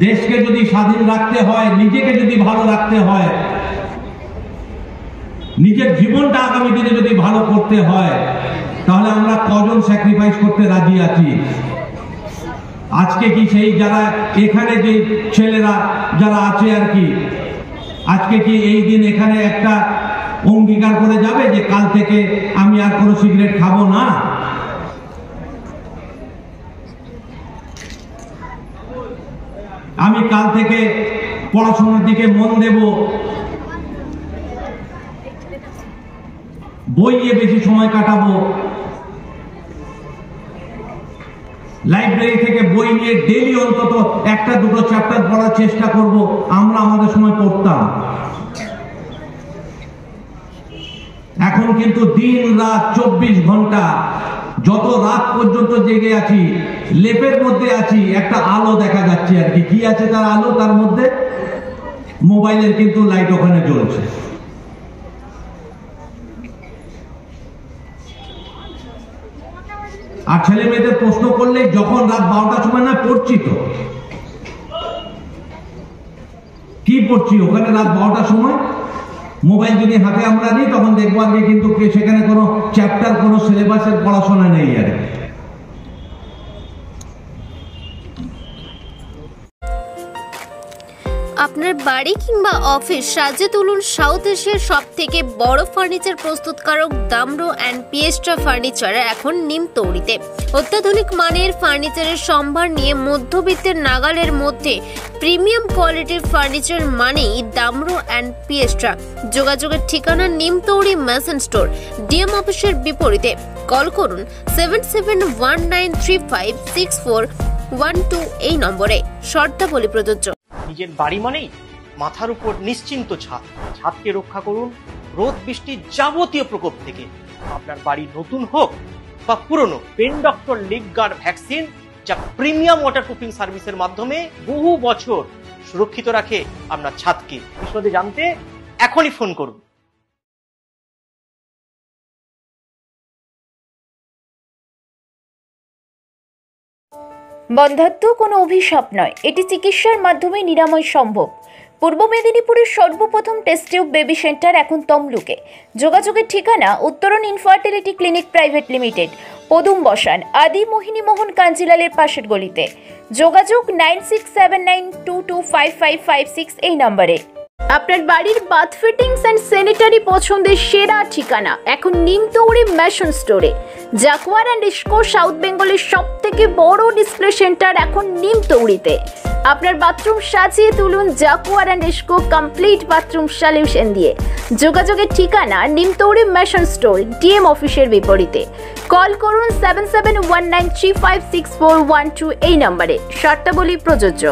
দেশকে যদি স্বাধীন রাখতে হয়, নিজেকে যদি ভালো রাখতে হয়, নিজের জীবনটা আগামী দিনে যদি ভালো করতে হয়, তাহলে আমরা কজন স্যাক্রিফাইস করতে রাজি আছি? আজকে কি সেই যারা এখানে যে ছেলেরা যারা আছে আর কি, আজকে কি এই দিন এখানে একটা অঙ্গীকার করে যাবে যে কাল থেকে আমি আর কোনো সিগারেট খাবো না? আমি কাল থেকে পড়াশোনার দিকে মন দেব, বইয়ে বেশি সময় কাটাবো, লাইব্রেরি থেকে বই নিয়ে ডেইলি অন্তত একটা দুটো চ্যাপ্টার পড়ার চেষ্টা করব। আমরা আমাদের সময় পড়তাম, এখন কিন্তু দিন রাত 24 ঘন্টা, যত রাত পর্যন্ত জেগে আছি, লেপের মধ্যে আছি, একটা আলো দেখা যাচ্ছে আর কি। কি আছে তার আলো? তার মধ্যে মোবাইলের কিন্তু লাইট ওখানে জ্বলছে। আর ছেলে মেয়েদের প্রশ্ন করলে যখন রাত 12টার সময় না পড়ছি, তো কি পড়ছি ওখানে রাত 12টার সময়? মোবাইল যদি হাতে আমরা নিই তখন দেখবো আগে কিন্তু সেখানে কোনো চ্যাপ্টার, কোনো সিলেবাসের পড়াশোনা নেই। আর আপনার বাড়ি কিংবা অফিস সাজিয়ে তুলুন সাউথ এশিয়ার সব থেকে বড় ফার্নিচার প্রস্তুতকারক দামরো অ্যান্ড পিয়েস্ট্রা ফার্নিচার এখন নিমতৌড়িতে। অত্যাধুনিক মানের ফার্নিচারের সম্ভার নিয়ে মধ্যবিত্তের নাগালের মধ্যে প্রিমিয়াম কোয়ালিটির ফার্নিচার মানেই দামরো অ্যান্ড পিয়েস্ট্রা। যোগাযোগের ঠিকানা নিমতৌড়ি মেসন স্টোর, ডিএম অফিসের বিপরীতে। কল করুন 7719356412 এই নম্বরে। শর্তাবলী প্রযোজ্য। নিজের বাড়ি মানেই মাথার উপর নিশ্চিন্ত ছাদ। ছাদকে রক্ষা করুন রোদ বৃষ্টির যাবতীয় প্রকোপ থেকে। আপনার বাড়ি নতুন হোক বা পুরনো, pen doctor leak guard vaccine, যা প্রিমিয়াম ওয়াটারপ্রুফিং সার্ভিসের মাধ্যমে বহু বছর সুরক্ষিত রাখে আপনার ছাদকে। বিশদে জানতে এখনই ফোন করুন। বন্ধ্যাত্ব কোনো অভিশাপ নয়, এটি চিকিৎসার মাধ্যমে নিরাময় সম্ভব। পূর্ব মেদিনীপুরের সর্বপ্রথম টেস্ট টিউব বেবি সেন্টার এখন তমলুকে। যোগাযোগের ঠিকানা উত্তরণ ইনফার্টিলিটি ক্লিনিক প্রাইভেট লিমিটেড, পদুম বসান, আদি মোহিনী মোহন কাঞ্জিলালের পাশের গলিতে। যোগাযোগ 9679225556 এই নম্বরে। আপনার বাড়ির বাথ ফিটিংস অ্যান্ড স্যানিটারি পছন্দের সেরা ঠিকানা এখন নিমতৌড়ি মেশন স্টোরে। জাকুয়ার অ্যান্ড ইস্কো সাউথ বেঙ্গলের সব থেকে বড় ডিসপ্লে সেন্টার এখন নিমতৌড়িতে। আপনার বাথরুম সাজিয়ে তুলুন Jaquar and IISCO complete bathroom solution দিয়ে। যোগাযোগের ঠিকানা নিমতৌড়ি মেশন স্টোর, ডিএম অফিসের বিপরীতে। কল করুন 7719356412 এই নম্বরে। শর্তাবলী প্রযোজ্য।